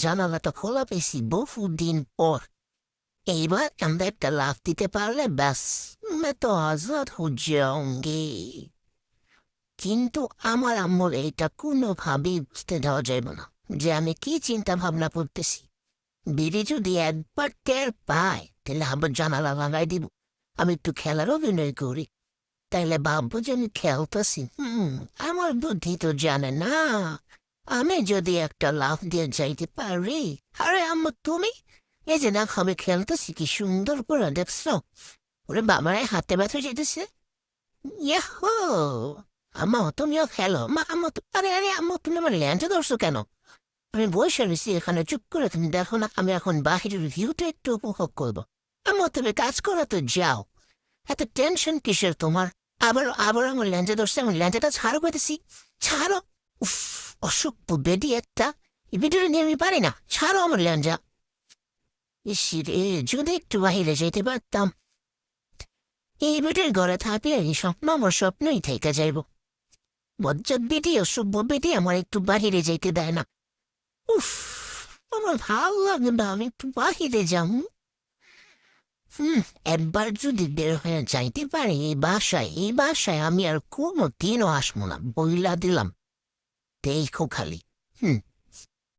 জানালাটা খোলা পেয়েছি বহুদিন পর। এইবার আমরা একটা লাফ দিতে পারলে ব্যাস मैं तो आजाद हो जाऊंगी। কিন্তু আমার আম্মুর এইটা কোনোভাবেই বুঝতে দেওয়া যাবে না যে আমি কি চিন্তা ভাবনা করতেছি। বিড়ি যদি একবার টের পায় তাহলে আবার জানালা লাগাই দিব। আমি একটু খেলার অভিনয় করি, তাইলে ভাববো যে আমি খেলতেছি। আমার বুদ্ধি তো জানে না। আমি যদি একটা লাফ দিয়ে যাইতে পারি। আরে আম্মু তুমি, এই যে না আমি খেলতেছি কি সুন্দর করে দেখছো? ওরে বাবারে হাতে ব্যথা যেতেছে। ইয়াহো! আম্মা তুমিও খেলো। মা আম্মু আরে আরে আম্মু তুমি আমার ল্যাঞ্চে ধরছো কেন? আমি বসে রয়েছি এখানে চুপ করে, তুমি দেখো না আমি এখন বাহিরের ভিউটা একটু উপভোগ করবো। আম্মু তুমি কাজ করো তো যাও। এত টেনশন কিসের তোমার? আবার আবার আমার ল্যাঞ্চে ধরছে, আমি ল্যাঞ্চাটা ছাড়ো করতেছি। ছাড়ো! উফ, অসভ্য বেডি একটা। এই ভিডিওটা নিয়ে আমি পারি না, ছাড়ো আমার ল্যাঞ্চা। ইস রে, যদি একটু বাহিরে যেতে পারতাম। এই বেটির ঘরে থাকলে এই স্বপ্ন আমার স্বপ্নই থেকে যাইব। বজ্জাত বেটি অসভ্য বেটি আমার একটু বাহিরে যেতে দেয় না। উফ, আমার ভালো লাগে না, আমি একটু বাহিরে যাম। একবার যদি বের হয়ে যাইতে পারি এই বাসায় আমি আর কোনো দিনও আসবো না, বইলা দিলাম। দেখো খালি।